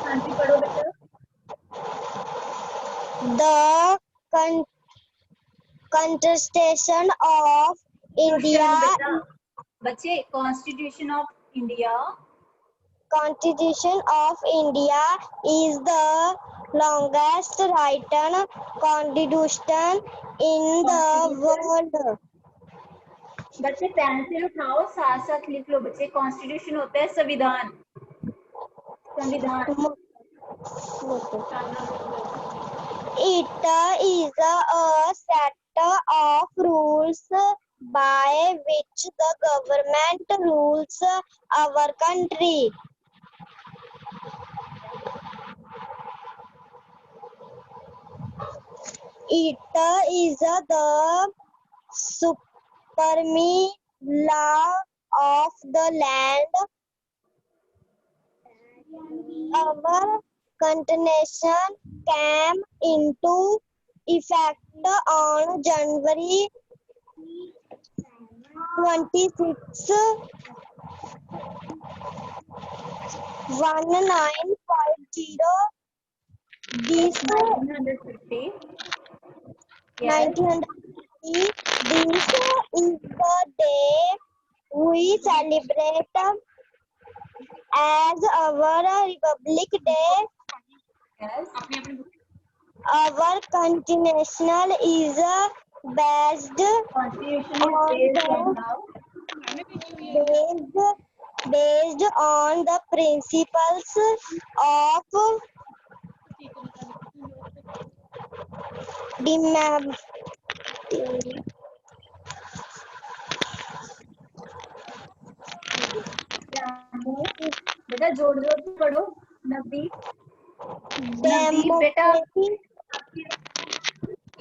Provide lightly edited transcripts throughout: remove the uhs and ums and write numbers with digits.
हाँ जी पढ़ो बेटा। The Constitution of India. बेटा बच्चे constitution of India. Constitution of India is the longest written constitution in the world. बच्चे पेंसिल उठाओ, साथ साथ लिख लो बच्चे। कॉन्स्टिट्यूशन होता है संविधान। संविधान। It is a set of rules by which the government rules our country. It is the supreme law of the land. Our constitution came into effect on January 26, 1950. This 1950. Yes. 1950. This is the day we celebrate as our Republic Day. Yes. Our constitution is based Constitution is based on how? based on the principles of बेटा जोड़ जोड़ के पढ़ो। नवदीप। नवदीप बेटा।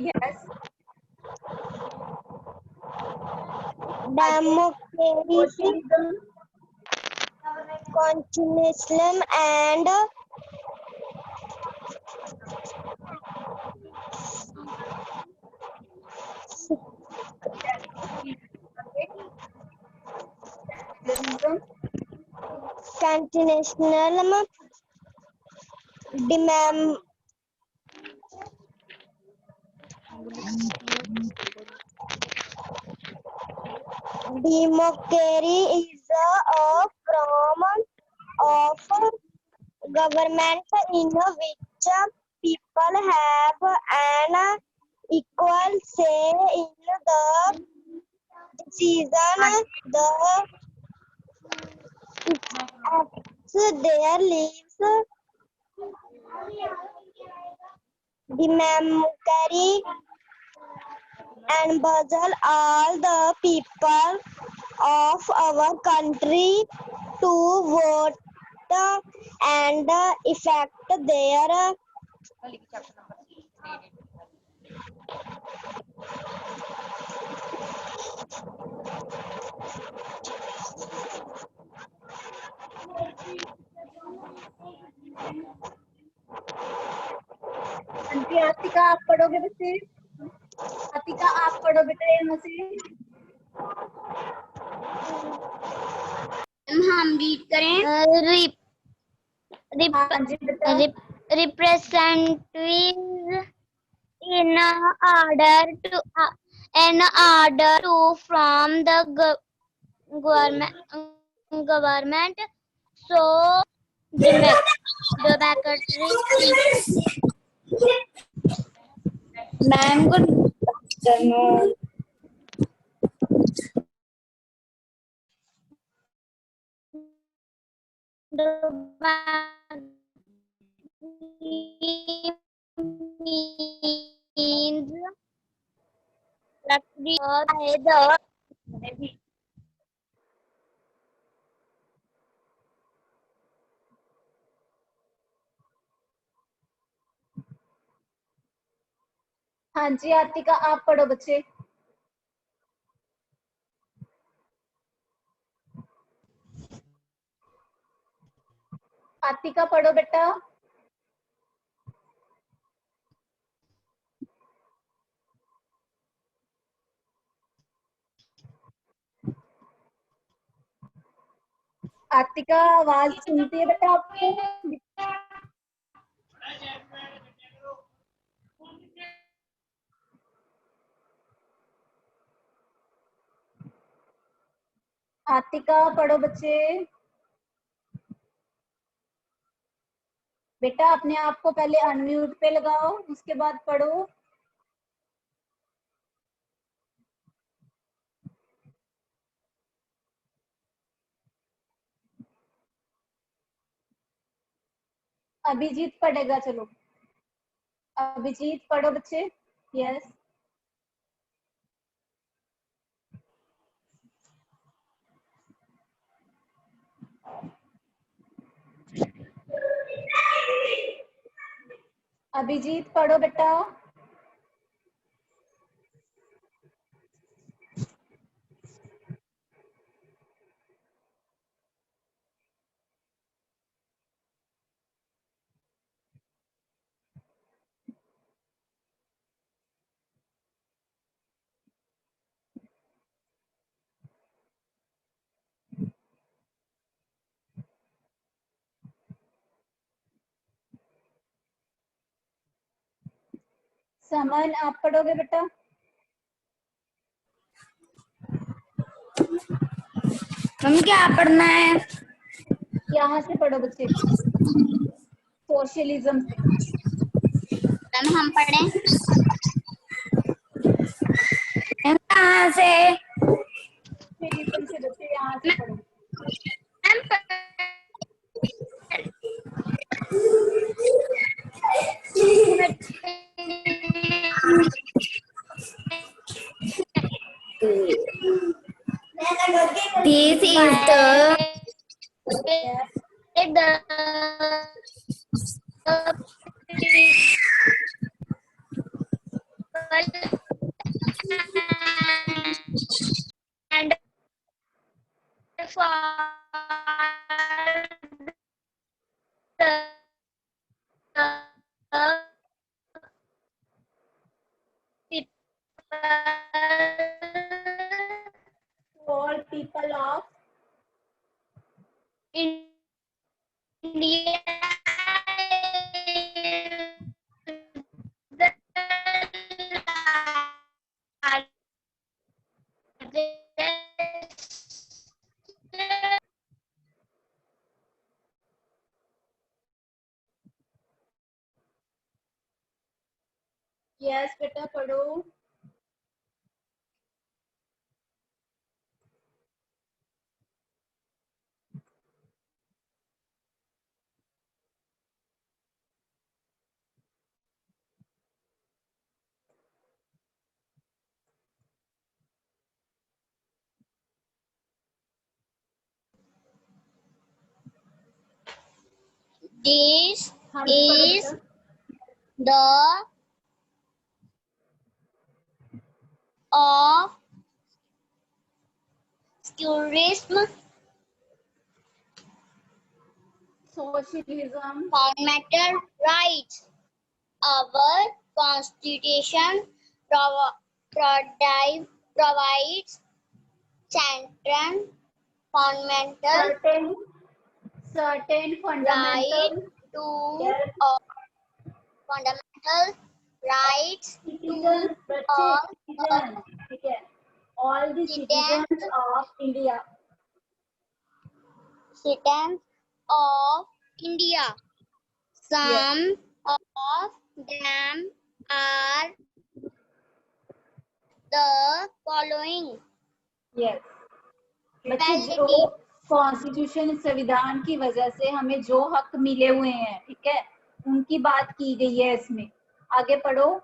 Yes. democracy, constitution and constitutional democracy is a form of government in which people have an equal say in the decision that affects their lives. Democracy enables all the people of our country to vote and affect their aunty Atika आप पढ़ोगे बच्चे। आतिका आप पढ़ो बेटा यहाँ से। हम read करें। Representatives in order to from the government. So democracy. Ma'am, good afternoon. Means the हाँ जी आतिका आप पढ़ो बच्चे। आतिका पढ़ो बेटा। आतिका आवाज सुनती है बेटा आपको? स्वातिका पढ़ो बच्चे। बेटा अपने आप को पहले अनम्यूट पे लगाओ, उसके बाद पढ़ो। अभिजीत पढ़ेगा, चलो अभिजीत पढ़ो बच्चे। यस अभिजीत पढ़ो बेटा। समन आप पढ़ोगे बेटा। मम्मी क्या पढ़ना है? यहाँ से पढ़ो बच्चे, सोशलिज्म से। मैम हम पढ़ें? कहाँ से? सोशलिज्म से बच्चे यहाँ से पढ़ो। Ma'am This is the Yes. and for All people of India yes बेटा पढ़ो। This हाँ जी पढ़ो is बेटा। the of tourism socialism fundamental rights. Our constitution provides certain fundamental certain fundamental right to yes, all fundamental rights to citizens बच्चे all citizens ठीक है, all the citizens of India. citizens of India. Some of them are the following. Yes. बच्चे जो constitution संविधान की वजह से हमें जो हक मिले हुए हैं, ठीक है, उनकी बात की गई है इसमें। आगे पढ़ो।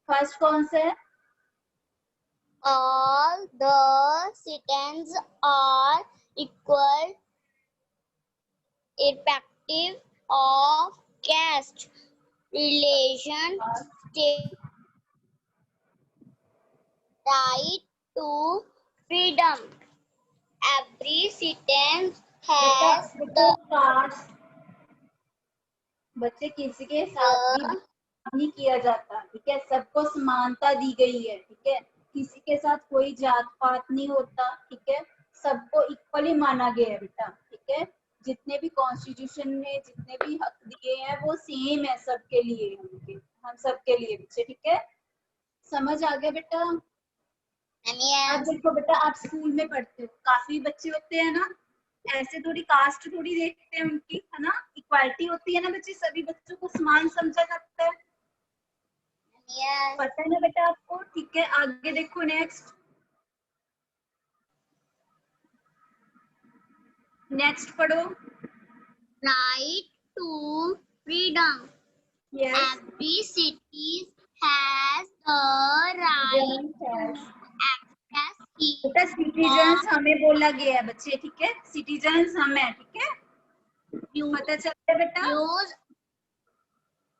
फर्स्ट कौन सा है? All the citizens are equal irrespective of caste, religion, state, right to freedom. Every citizen has the caste बच्चे किसी के साथ भी नहीं किया जाता, ठीक है, सबको समानता दी गई है, ठीक है, किसी के साथ कोई जात पात नहीं होता, ठीक है, सबको इक्वली माना गया है बेटा, ठीक है, जितने भी कॉन्स्टिट्यूशन में जितने भी हक दिए हैं वो सेम है सबके लिए, हम सबके लिए बच्चे, ठीक है, समझ आ गया बेटा? अब Yes. देखो बेटा, आप स्कूल में पढ़ते हो, काफी बच्चे होते हैं ना, ऐसे थोड़ी कास्ट थोड़ी देखते हैं उनकी, है ना, इक्वालिटी होती है ना बच्चे, सभी बच्चों को समान समझा जाता है, Yes. पता है ना बेटा आपको? ठीक है, आगे देखो, नेक्स्ट पढ़ो। Right to freedom. Yes, Every city has the right to access his बेटा सिटीजन्स हमें बोला गया है बच्चे, ठीक है, सिटीजन्स हम है, ठीक है, पता चलता है बेटा? views,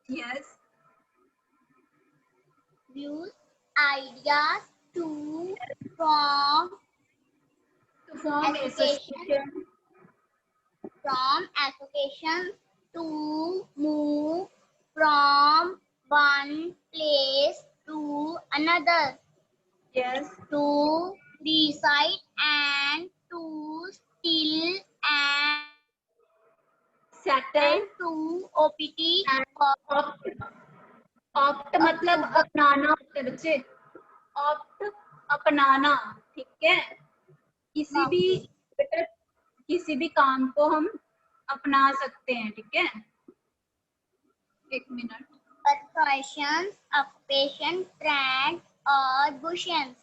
yes, ideas to form to form association, from association to move from one place to another, yes, to recite and to still and settle, to opt opt मतलब अपनाना होता है बच्चे, ऑप्ट अपनाना, ठीक है, किसी भी बेटा किसी भी काम को हम अपना सकते हैं, ठीक है, एक minute, persuasion, occupation, trend or bushens.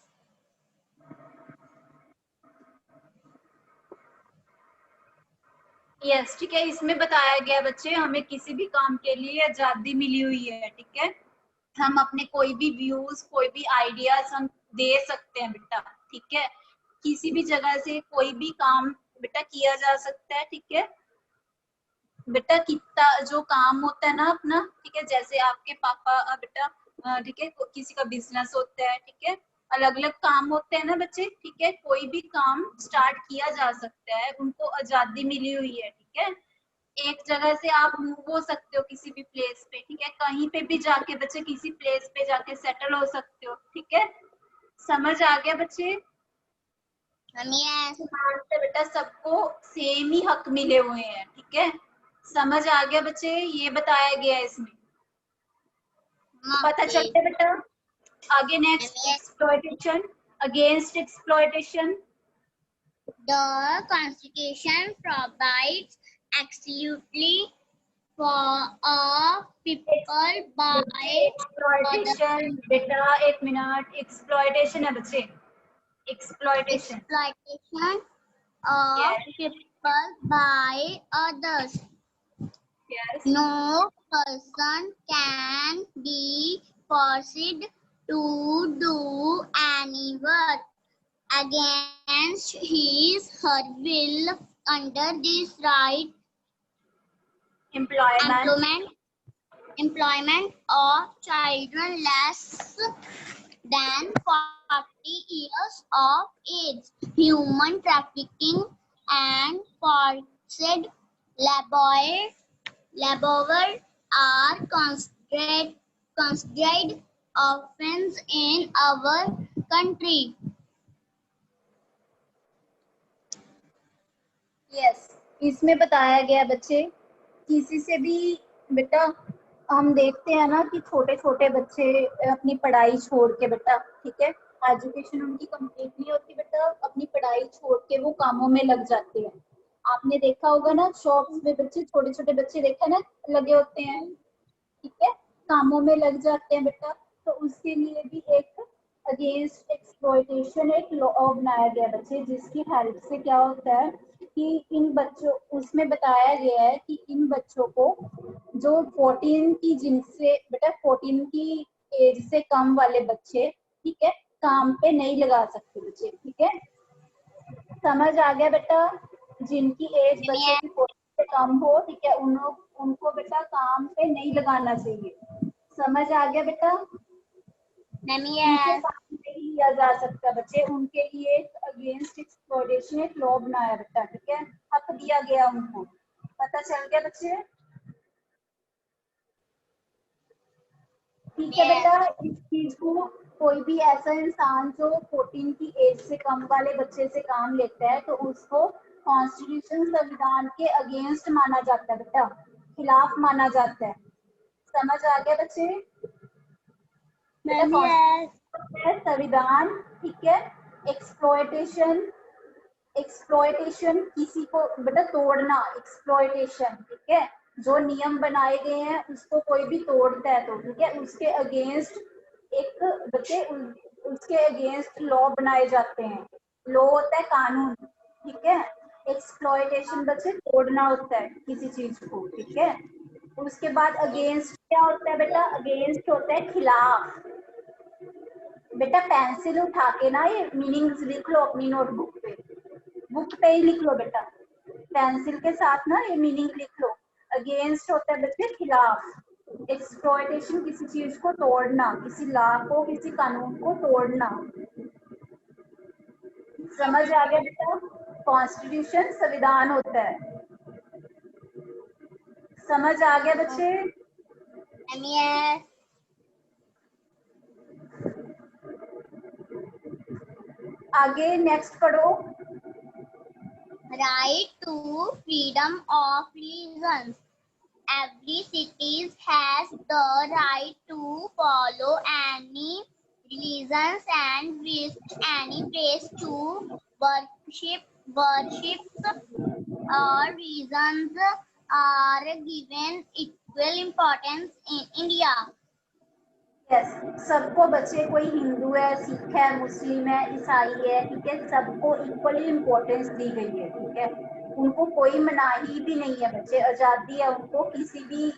Yes, ठीक है, इसमें बताया गया बच्चे, हमें किसी भी काम के लिए आजादी मिली हुई है, ठीक है, हम अपने कोई भी व्यूज, कोई भी आइडियाज हम दे सकते हैं बेटा, ठीक है, किसी भी जगह से कोई भी काम बेटा किया जा सकता है, ठीक है बेटा, कितना जो काम होता है ना अपना, ठीक है, जैसे आपके पापा बेटा, ठीक है, किसी का बिजनेस होता है, ठीक है, अलग अलग काम होते हैं ना बच्चे, ठीक है, कोई भी काम स्टार्ट किया जा सकता है, उनको आजादी मिली हुई है, ठीक है, एक जगह से आप मूव हो सकते हो किसी भी प्लेस पे, ठीक है, कहीं पे भी जाके बच्चे किसी प्लेस पे जाके सेटल हो सकते हो, ठीक है, समझ आ गया बच्चे? Yes. से बेटा सबको सेम ही हक मिले हुए हैं, ठीक है, समझ आ गया बच्चे? ये बताया गया है इसमें, पता चलता है बेटा? आगे next, exploitation, against exploitation, The Constitution provides absolutely for all people by exploitation बेटा, एक मिनट, एक्सप्लॉयटेशन है बच्चे, exploitation, exploitation of people by others. Yes, No person can be forced to do any work against his her will under this right. Employment of children less than 40 years of age, human trafficking and forced labor are considered offense in our country. Yes, इसमें बताया गया बच्चे, किसी से भी बेटा हम देखते हैं ना कि छोटे छोटे बच्चे अपनी पढ़ाई छोड़ के बेटा, ठीक है, एजुकेशन उनकी कंप्लीट नहीं होती बेटा, अपनी पढ़ाई छोड़ के वो कामों में लग जाते हैं, आपने देखा होगा ना, शॉप्स में बच्चे, छोटे छोटे बच्चे देखा ना, लगे होते हैं, ठीक है, कामों में लग जाते हैं बेटा, तो उसके लिए भी एक अगेंस्ट एक्सप्लॉयटेशन एक लॉ बनाया गया बच्चे, जिसकी हेल्प से क्या होता है कि इन बच्चों, उसमें बताया गया है कि इन बच्चों को जो 14 की, जिनसे बेटा 14 की एज से कम वाले बच्चे, ठीक है, काम पे नहीं लगा सकते बच्चे, ठीक है, समझ आ गया बेटा? जिनकी एज बच्चे की 14 से कम हो, ठीक है, उनको बेटा काम पे नहीं लगाना चाहिए, समझ आ गया बेटा? उनसे काम नहीं लिया जा सकता बच्चे, उनके लिए अगेंस्ट एक्सप्लॉयटेशन एक लॉ बनाया बेटा, ठीक है, हक दिया गया उनको, पता चल गया बच्चे? ठीक है बेटा, इस चीज को कोई भी ऐसा इंसान जो 14 की एज से कम वाले बच्चे से काम लेता है, तो उसको कॉन्स्टिट्यूशन, संविधान के अगेंस्ट माना जाता है बेटा, खिलाफ माना जाता है, समझ आ गया बच्चे? है संविधान, ठीक है। एक्सप्लॉयटेशन, एक्सप्लॉयटेशन किसी को बेटा तोड़ना, एक्सप्लॉयटेशन, ठीक है। जो नियम बनाए गए हैं उसको कोई भी तोड़ता है तो, ठीक है, उसके अगेंस्ट एक बच्चे उसके अगेंस्ट लॉ बनाए जाते हैं। लॉ होता है कानून, ठीक है। एक्सप्लॉयटेशन बच्चे तोड़ना होता है किसी चीज को, ठीक है। उसके बाद अगेंस्ट क्या होता है बेटा? अगेंस्ट होता है खिलाफ। बेटा पेंसिल उठा के ना ये मीनिंग्स लिख लो अपनी नोटबुक पे, बुक पे ही लिख लो बेटा, पेंसिल के साथ ना ये मीनिंग लिख लो। अगेंस्ट होता है बच्चे खिलाफ। एक्सप्लॉयटेशन किसी चीज को तोड़ना, किसी लॉ को, किसी कानून को तोड़ना। समझ आ गया बेटा? कॉन्स्टिट्यूशन संविधान होता है। समझ आ गया बच्चे? Yes. आगे नेक्स्ट पढ़ो। Right to freedom of religion. Every city has the right to follow any religions and visit any place to worship. Worships or reasons are given equal importance in India. Yes, सबको बच्चे, कोई हिंदू है, सिख है, मुस्लिम है, ईसाई है, ठीक है, सबको इक्वली इम्पोर्टेंस दी गई है, ठीक है। उनको कोई मनाही भी नहीं है बच्चे, आजादी है उनको, किसी भी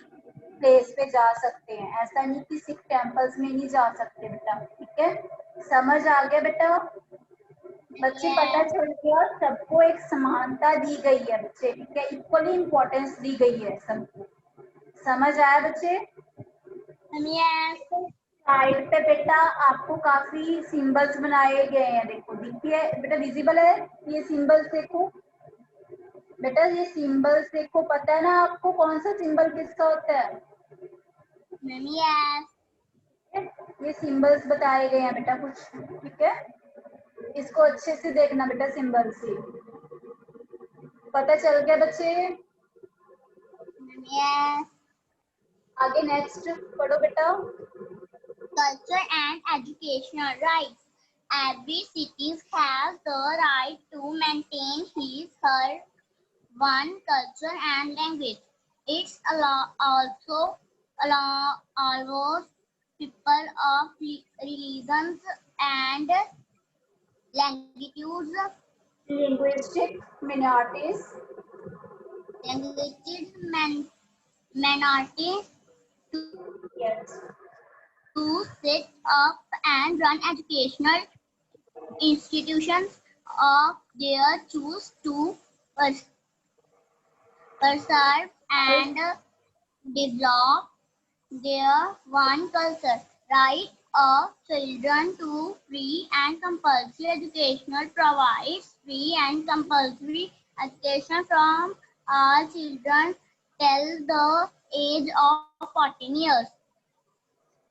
प्लेस पे जा सकते हैं। ऐसा नहीं कि सिख टेम्पल्स में नहीं जा सकते बेटा, ठीक है। समझ आ गया बेटा? बच्चे पता चल गया, सबको एक समानता दी गई है बच्चे, ठीक है, इक्वली इम्पोर्टेंस दी गई है सबको। समझ आया बच्चे? Yes. साइड पे बेटा आपको काफी सिंबल्स बनाए गए हैं, देखो दिखिए बेटा, विजिबल है ये सिंबल्स, देखो बेटा ये सिंबल्स देखो, पता है ना आपको कौन सा सिंबल किसका होता है? Yes. ये सिंबल्स बताए गए हैं बेटा कुछ, ठीक है। इसको अच्छे से देखना बेटा, सिंबल से पता चल गया बच्चे? Yes. आगे नेक्स्ट पढ़ो बेटा। Culture and educational rights. Every city has the right to maintain his her one culture and language. It's also allows people of religions and languages linguistic minorities, minorities yes, to set up and run educational institutions of their choose to preserve and develop their one culture. Right of children to free and compulsory education provides free and compulsory education from all children till the age of 14 years.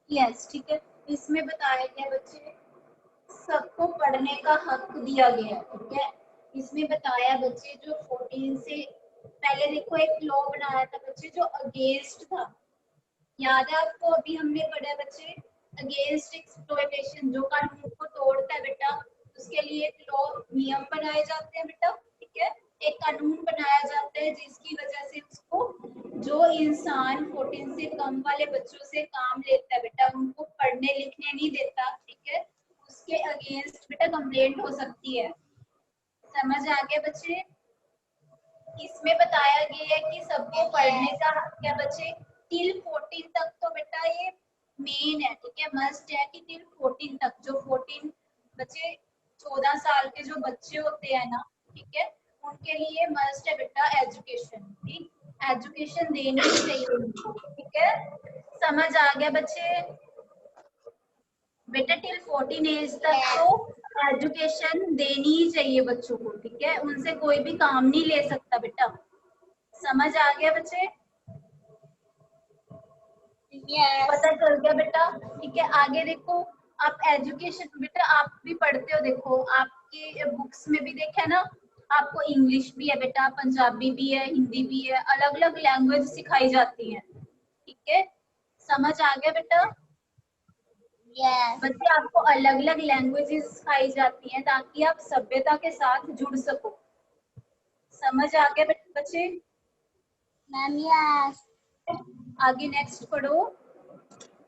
Yes, ठीक है। इसमें बताया गया बच्चे सबको पढ़ने का हक दिया गया, ठीक है। इसमें बताया बच्चे जो 14 से पहले देखो एक लॉ बनाया था बच्चे जो अगेंस्ट था, याद है आपको? अभी हमने पढ़ा बच्चे अगेंस्ट एक्सप्लॉयटेशन, जो कानून को तोड़ता है बेटा उसके लिए एक लॉ, नियम बनाए जाते हैं बेटा, ठीक है। एक कानून बनाया जाता है जिसकी वजह से उसको, जो इंसान 14 से कम वाले बच्चों से काम लेता है बेटा, उनको पढ़ने लिखने नहीं देता, ठीक है, उसके अगेंस्ट बेटा कंप्लेंट हो सकती है। समझ आ गया बच्चे? इसमें बताया गया है कि सबको पढ़ने का हक है बच्चे टिल 14 तक, तो बेटा ये मेन है, ठीक है, मस्ट है कि टिल 14 तक, जो 14 बच्चे 14 साल के जो बच्चे होते हैं ना, ठीक है, उनके लिए मस्ट है बेटा एजुकेशन, ठीक, एजुकेशन देनी चाहिए उनको, ठीक है। समझ आ गया बच्चे? बेटा टिल 14 एज तक तो एजुकेशन देनी ही चाहिए बच्चों को, ठीक है, उनसे कोई भी काम नहीं ले सकता बेटा। समझ आ गया बच्चे? Yes. पता चल गया बेटा, ठीक है। आगे देखो, आप एजुकेशन बेटा आप भी पढ़ते हो, देखो आपकी बुक्स में भी देखा है ना, आपको इंग्लिश भी है बेटा, पंजाबी भी है, हिंदी भी है, अलग अलग लैंग्वेज सिखाई जाती है, ठीक है। समझ आ गया बेटा? Yes. बच्चे आपको अलग अलग लैंग्वेजेस सिखाई जाती हैं ताकि आप सभ्यता के साथ जुड़ सको। समझ आ गया बच्चे? Ma'am, yes. आगे नेक्स्ट पढ़ो।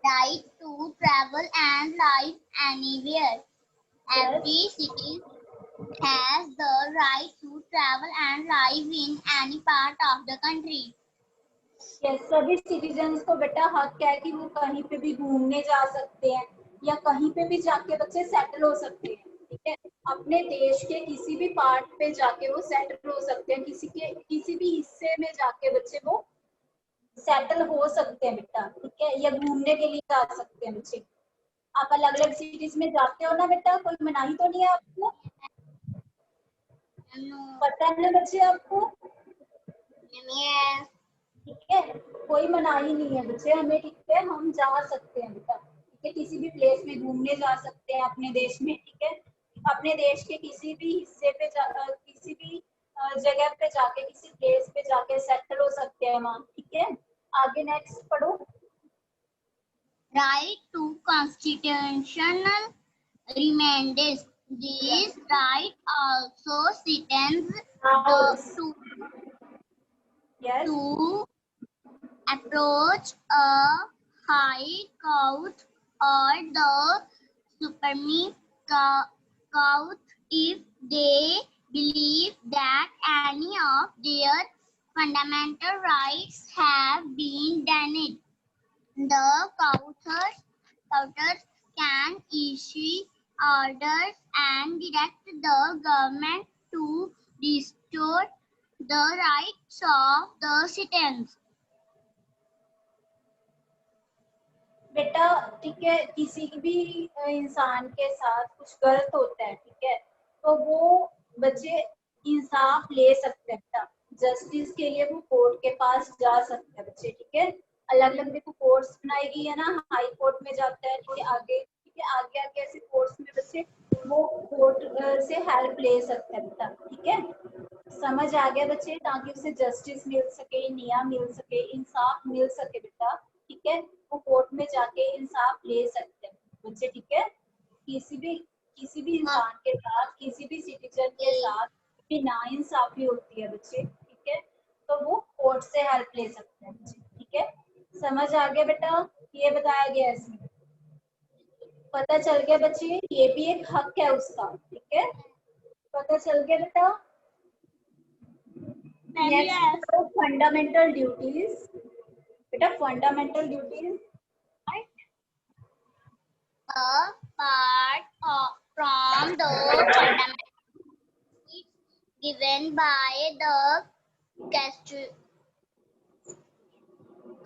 Right to travel and live anywhere. Every city has the right to travel and live in any part of the country. Yes, सभी सिटीजन्स को बेटा हक है कि वो कहीं पे भी घूमने जा सकते हैं या कहीं पे भी जाके बच्चे सेटल हो सकते हैं। ठीक है, अपने देश के किसी भी पार्ट पे जाके वो सेटल हो सकते हैं, किसी भी हिस्से में जाके बच्चे वो सेटल हो सकते हैं बेटा। ठीक है, या घूमने के लिए जा सकते हैं बच्चे। आप अलग अलग सिटीज में जाते हो ना बेटा, कोई मनाही तो नहीं है आपको? No. पता है ना बच्चे आपको? Yes. ठीक है, कोई मनाही नहीं है बच्चे हमें। ठीक है, हम जा सकते हैं बेटा। ठीक है, किसी भी प्लेस में घूमने जा सकते हैं अपने देश में। ठीक है, अपने देश के किसी भी हिस्से पे किसी भी जगह पे जाके, किसी प्लेस पे जाके सेटल हो सकते हैं वहाँ। ठीक है, आगे नेक्स्ट पढ़ो। Right to constitutional remedies. This right also extends yes, to approach a high court or the Supreme Court if they believe that any of their fundamental rights have been denied. The courts can issue orders and direct the government to restore the rights of the citizens. बेटा ठीक है, किसी भी इंसान के साथ कुछ गलत होता है, ठीक है, तो वो बच्चे इंसाफ ले सकते हैं बेटा। जस्टिस के लिए वो कोर्ट के पास जा सकते हैं बच्चे। ठीक है, अलग अलग देखो कोर्ट्स बनाई गई है ना, हाई कोर्ट में जाता है, ठीक है, आगे ठीक है, आगे आगे ऐसे कोर्ट्स में बच्चे वो कोर्ट से हेल्प ले सकते हैं बेटा। ठीक है, समझ आ गया बच्चे? ताकि उसे जस्टिस मिल सके, न्याय मिल सके, इंसाफ मिल सके बेटा। ठीक है, वो कोर्ट में जाके इंसाफ ले सकते हैं बच्चे। ठीक है, किसी भी इंसान के साथ, किसी भी सिटीजन के साथ भी नाइंसाफी होती है बच्चे। ठीक है, तो वो कोर्ट से हेल्प ले सकते हैं बच्चे। ठीक है, समझ आ गया बेटा? ये बताया गया है इसमें, पता चल गया बच्चे? ये भी एक हक है उसका। ठीक है, पता चल गया बेटा? Next fundamental duties. बेटा fundamental duties Apart from the fundamental rights given by the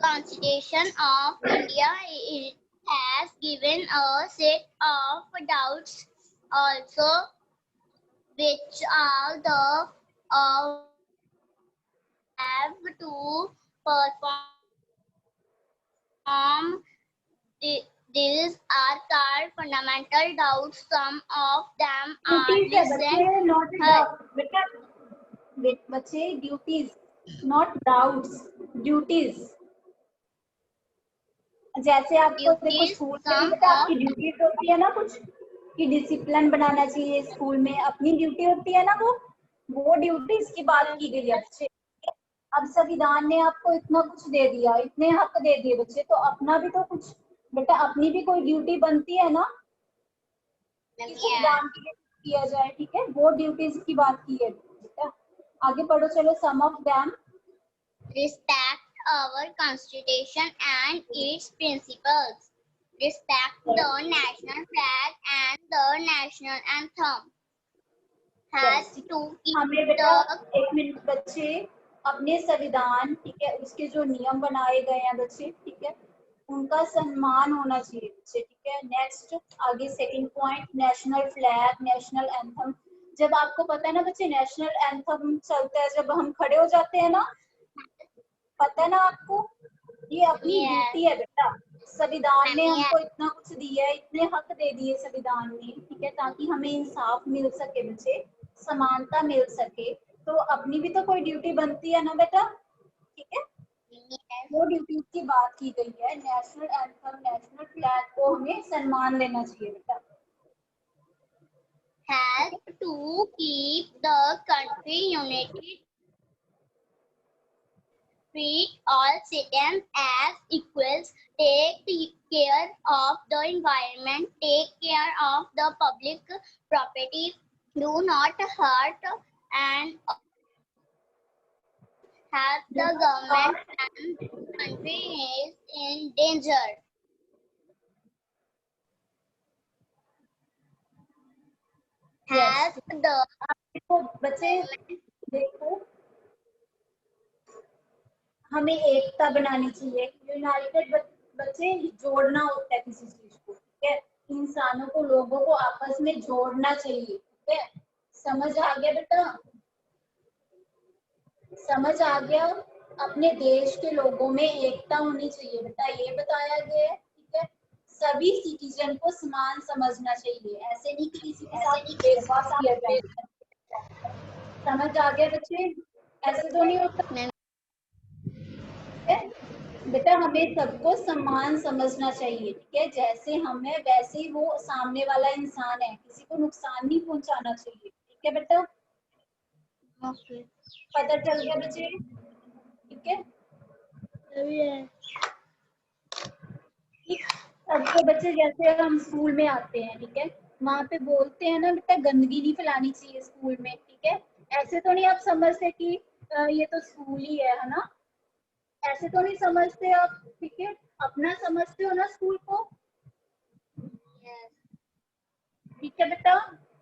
Constitution of India, it has given a set of doubts also, which all the have to perform. These are called fundamental doubts. Some of them are duties है बच्चे, listed. Not बेटा बच्चे, duties not doubts, duties. जैसे आपको देखो school में भी बेटा आपकी ड्यूटीज होती है ना कुछ, कि डिसिप्लिन बनाना चाहिए स्कूल में, अपनी ड्यूटी होती है ना, वो ड्यूटीज की बात की गई है बच्चे। अब संविधान ने आपको इतना कुछ दे दिया, इतने हक दे दिए बच्चे, तो अपना भी तो कुछ बेटा, अपनी भी कोई ड्यूटी बनती है ना, संविधान के लिए किया जाए। ठीक है, वो ड्यूटीज की बात की है बेटा। आगे पढ़ो चलो। Some of them Respect our Constitution and its principles. Respect the national flag and the national anthem. Has to हमें keep बेटा the एक मिनट बच्चे, अपने संविधान, ठीक है, उसके जो नियम बनाए गए हैं बच्चे, ठीक है, उनका सम्मान होना चाहिए बच्चे। ठीक है, नेक्स्ट आगे second point, national flag, national anthem. जब आपको पता है ना बच्चे, नेशनल एंथम चलता है जब हम खड़े हो जाते हैं ना, पता है ना आपको? ये अपनी ड्यूटी है बेटा। संविधान ने हमको इतना कुछ दिया है, इतने हक दे दिए संविधान ने, ठीक है, ताकि हमें इंसाफ मिल सके बच्चे, समानता मिल सके, तो अपनी भी तो कोई ड्यूटी बनती है ना बेटा। ठीक है, वो ड्यूटीज की बात की गई है। नेशनल एंथम, नेशनल फ्लैग को हमें सम्मान देना चाहिए बेटा। Help to keep the country united. Treat all citizens as equals. Take care of the environment. Take care of the public property. Do not hurt and help the government and country is in danger. Help the देखो बच्चे, देखो हमें एकता बनानी चाहिए। United बच्चे जोड़ना होता है किसी चीज को, ठीक है। इंसानों को, लोगों को आपस में जोड़ना चाहिए, ठीक है। समझ आ गया बेटा? समझ आ गया? अपने देश के लोगों में एकता होनी चाहिए बेटा, ये बताया गया है, ठीक है। सभी सिटीजन को समान समझना चाहिए, ऐसे नहीं कि किसी के साथ भेदभाव किया जाए। समझ आ गया बच्चे? ऐसे तो नहीं होता है बेटा। हमें सबको समान समझना चाहिए, ठीक है। जैसे हम है वैसे ही वो सामने वाला इंसान है, किसी को नुकसान नहीं पहुंचाना चाहिए, ठीक है बेटा। पता चल गया बच्चे? ठीक है। सबको बच्चे, जैसे हम स्कूल में आते हैं, ठीक है, वहां पे बोलते हैं ना बेटा गंदगी नहीं फैलानी चाहिए स्कूल में, ठीक है। ऐसे तो नहीं आप समझते कि ये तो स्कूल ही है ना, ऐसे तो नहीं समझते आप, ठीक है। अपना समझते हो ना स्कूल को, ठीक है बेटा।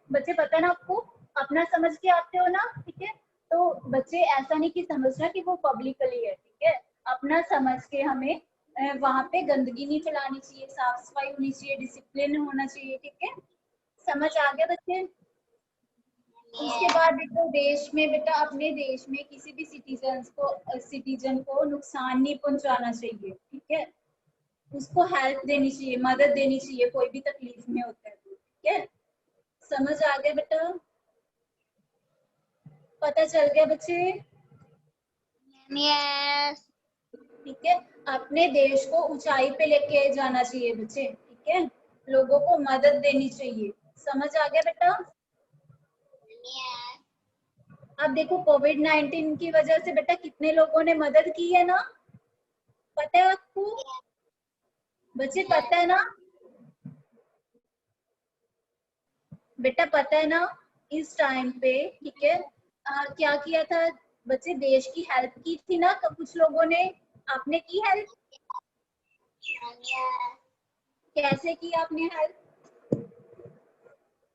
बच्चे पता है ना आपको, अपना समझ के आते हो ना, ठीक है। तो बच्चे ऐसा नहीं कि समझना कि वो पब्लिकली है, ठीक है। अपना समझ के हमें वहां पे गंदगी नहीं फैलानी चाहिए, साफ सफाई होनी चाहिए, डिसिप्लिन होना चाहिए, ठीक है। समझ आ गया बच्चे? उसके बाद देखो, देश में बेटा, अपने देश में किसी भी सिटीजन को नुकसान नहीं पहुंचाना चाहिए, ठीक है। उसको हेल्प देनी चाहिए, मदद देनी चाहिए, कोई भी तकलीफ में होता है तो, ठीक है। समझ आ गया बेटा? पता चल गया बच्चे? Yes. ठीक है। अपने देश को ऊंचाई पे लेके जाना चाहिए बच्चे, ठीक है। लोगों को मदद देनी चाहिए। समझ आ गया बेटा? Yes. अब देखो, कोविड-19 की वजह से बेटा कितने लोगों ने मदद की है ना, पता है आपको बच्चे? पता है ना बेटा? पता है ना इस टाइम पे, ठीक है, क्या किया था बच्चे? देश की हेल्प की थी ना कुछ लोगों ने। आपने की हेल्प? कैसे की आपने हेल्प?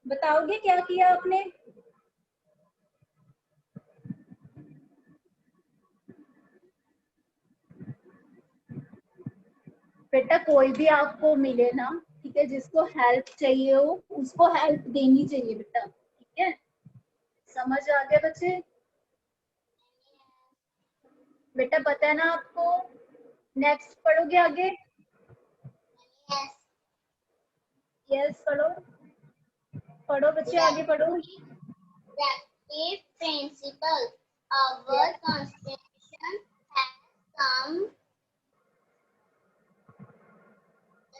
बताओगे क्या किया आपने? बेटा कोई भी आपको मिले ना, ठीक है, जिसको हेल्प चाहिए हो उसको हेल्प देनी चाहिए बेटा, ठीक है। समझ आ गया बच्चे? बेटा पता है ना आपको? नेक्स्ट पढ़ोगे आगे? Yes. यस पढ़ो, पढ़ो बच्चे, आगे पढ़ो। Practice principle. Our constitution has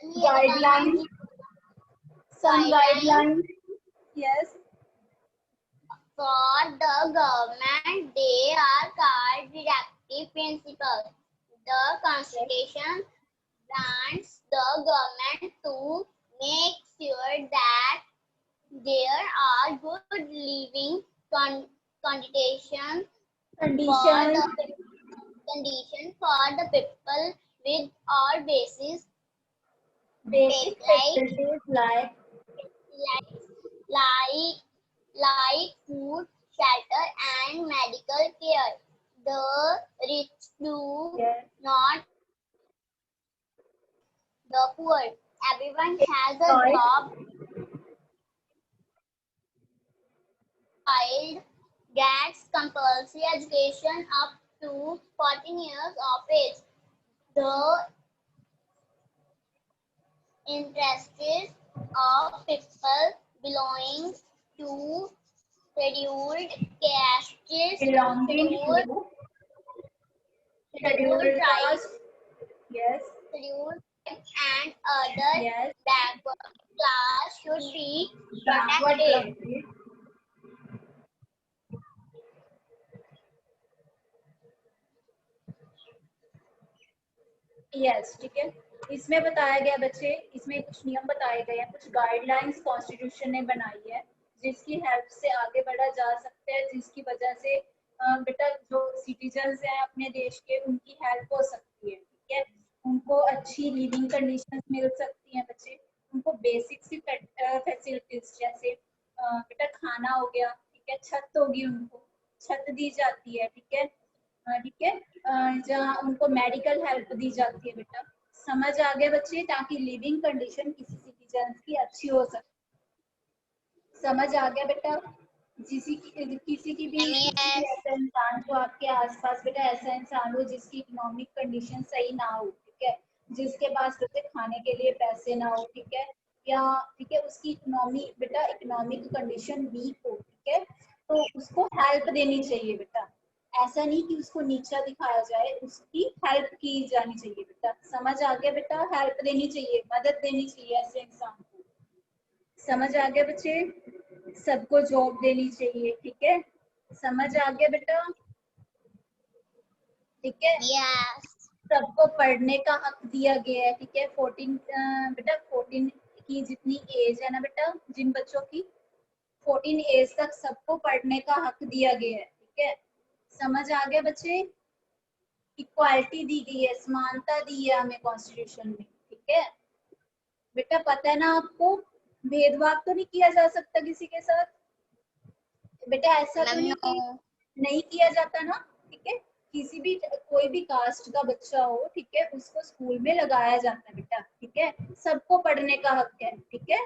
guideline, some guidelines, yes, for the government. They are called directive principles. The constitution grants the government to make sure that there are good living conditions conditions, for the people with all basic basic rights facilities like like food, shelter, and medical care. The rich do yes, not the poor. Everyone has a right, job. Child gets compulsory education up to 14 years of age. The interests of people belonging to scheduled castes belonging include to scheduled tribes, caste, yes, scheduled and other yes, backward class should be backward protected. class, yes ठीक है। इसमें बताया गया बच्चे, इसमें कुछ नियम बताए गए हैं, कुछ गाइडलाइंस कॉन्स्टिट्यूशन ने बनाई है जिसकी हेल्प से आगे बढ़ा जा सकता है, जिसकी वजह से बेटा जो सिटीजन्स हैं अपने देश के उनकी हेल्प हो सकती है, ठीक है, उनको अच्छी लिविंग कंडीशंस मिल सकती हैं बच्चे, उनको बेसिक सी फैसिलिटीज जैसे बेटा खाना हो गया, ठीक है, छत होगी, उनको छत दी जाती है, ठीक है, ठीक है, जहाँ उनको मेडिकल हेल्प दी जाती है बेटा, समझ आ गया बच्चे, ताकि लिविंग कंडीशन किसी सिटीजन की अच्छी हो सके, समझ आ गया बेटा। किसी की भी ऐसा इंसान जो आपके आसपास बेटा ऐसा इंसान हो जिसकी इकोनॉमिक कंडीशन सही ना हो, ठीक है, जिसके पास बेटे खाने के लिए पैसे ना हो, ठीक है, या ठीक है उसकी इकोनॉमी बेटा इकोनॉमिक कंडीशन वीक हो, ठीक है, तो उसको हेल्प देनी चाहिए बेटा, ऐसा नहीं कि उसको नीचा दिखाया जाए, उसकी हेल्प की जानी चाहिए बेटा, समझ आ गया बेटा, हेल्प देनी चाहिए, मदद देनी चाहिए ऐसे इंसान को, समझ आ गया बच्चे, सबको जॉब देनी चाहिए, ठीक है, समझ आ गया बेटा, ठीक है, Yes. सबको पढ़ने का हक दिया गया है, ठीक है, 14 बेटा 14 की जितनी एज है ना बेटा, जिन बच्चों की 14 एज तक सबको पढ़ने का हक दिया गया है, ठीक है, समझ आ गया बच्चे, इक्वालिटी दी गई है, समानता दी है हमें कॉन्स्टिट्यूशन में, ठीक है, बेटा पता है ना आपको, भेदभाव तो नहीं किया जा सकता किसी के साथ, बेटा ऐसा तो नहीं कि नहीं किया जाता ना, ठीक है, किसी भी कोई भी कास्ट का बच्चा हो, ठीक है, उसको स्कूल में लगाया जाता है बेटा, ठीक है, सबको पढ़ने का हक है, ठीक है,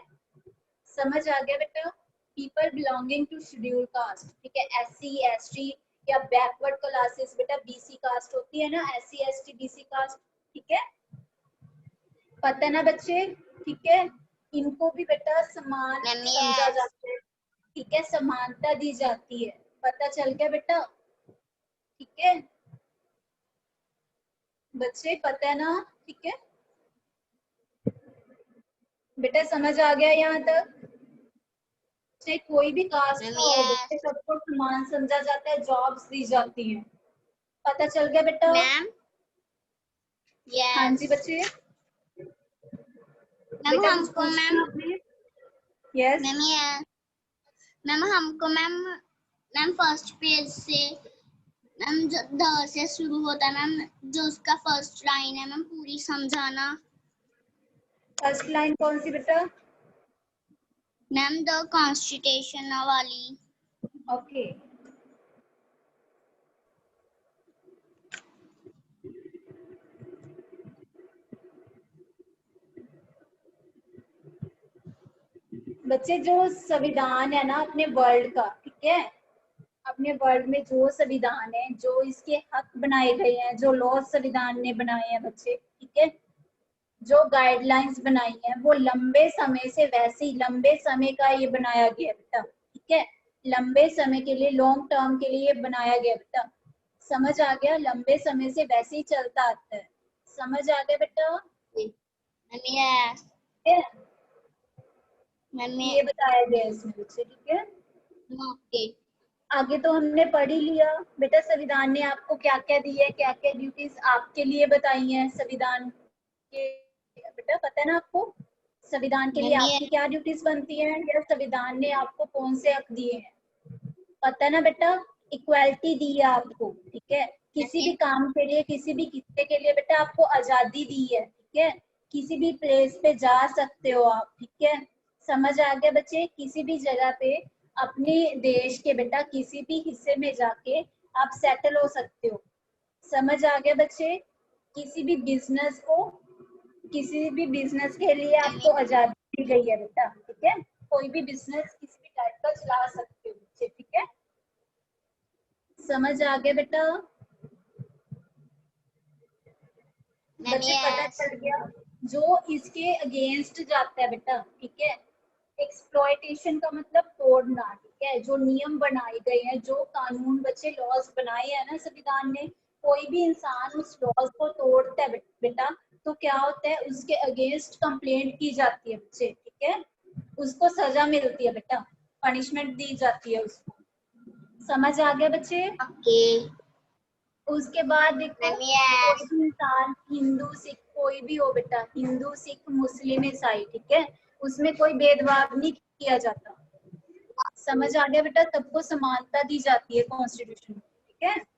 समझ आ गया बेटा, people belonging to scheduled caste, ठीक है, SC ST या बैकवर्ड क्लासेस बेटा BC कास्ट होती है ना, SC ST BC कास्ट, ठीक है, पता है ना बच्चे, ठीक है, इनको भी बेटा समान समझा जाता है, ठीक है, समानता दी जाती है, पता चल गया बेटा, ठीक है बच्चे, पता है ना, ठीक है बेटा, समझ आ गया यहाँ तक, चाहे कोई भी कास्ट का हो बच्चे, सबको समान समझा जाता है, जॉब्स दी जाती हैं, पता चल गया बेटा, मैम हाँ जी बच्चे, मैम हमको मैम यस मैम हमको मैम फर्स्ट पेज से मैम जो द से शुरू होता है मैम, जो उसका फर्स्ट लाइन है मैम पूरी समझाना। फर्स्ट लाइन कौन सी बेटा? मैम द कॉन्स्टिट्यूशन वाली। ओके बच्चे, जो संविधान है ना अपने वर्ल्ड का, ठीक है, अपने वर्ल्ड में जो संविधान है, जो इसके हक बनाए गए हैं, जो लॉ संविधान ने बनाए हैं बच्चे, ठीक है, जो गाइडलाइंस बनाई हैं, वो लंबे समय से वैसे ही लंबे समय का ये बनाया गया बेटा, ठीक है, लंबे समय के लिए, लॉन्ग टर्म के लिए बनाया गया बेटा, समझ आ गया, लंबे समय से वैसे ही चलता आता है, समझ आ गया बेटा, ये बताया गया है इसमें बच्चे, ठीक है, ओके आगे तो हमने पढ़ ही लिया बेटा, संविधान ने आपको क्या क्या दी है, क्या क्या ड्यूटीज आपके लिए बताई हैं संविधान के, बेटा पता है ना आपको, संविधान के लिए आपकी क्या ड्यूटीज बनती हैं, या संविधान ने आपको कौन से हक दिए हैं, पता है ना बेटा, इक्वालिटी दी है आपको, ठीक है, किसी भी काम के लिए, किसी भी किस्से के लिए बेटा आपको आजादी दी है, ठीक है, किसी भी प्लेस पे जा सकते हो आप, ठीक है, समझ आ गया बच्चे, किसी भी जगह पे अपने देश के बेटा किसी भी हिस्से में जाके आप सेटल हो सकते हो, समझ आ गया बच्चे, किसी भी बिजनेस के लिए आपको आजादी दी गई है बेटा, ठीक है, कोई भी बिजनेस किसी भी टाइप का चला सकते हो बच्चे, ठीक है, समझ आ गया बेटा, बच्चे पता चल गया, जो इसके अगेंस्ट जाता है बेटा, ठीक है, एक्सप्लॉयटेशन का मतलब तोड़ना, ठीक है, जो नियम बनाए गए हैं, जो कानून बच्चे लॉज बनाए हैं ना संविधान ने, कोई भी इंसान उस लॉज को तोड़ता है बेटा, तो क्या होता है, उसके अगेंस्ट कंप्लेंट की जाती है बच्चे, ठीक है, उसको सजा मिलती है बेटा, पनिशमेंट दी जाती है उसको। समझ आ गया बच्चे? Okay. उसके बाद देखो, Ma'am, yes. कोई भी इंसान, हिंदू सिख कोई भी हो बेटा, हिंदू सिख मुस्लिम ईसाई, ठीक है, उसमें कोई भेदभाव नहीं किया जाता। समझ आ गया बेटा? सबको समानता दी जाती है कॉन्स्टिट्यूशन में, ठीक है।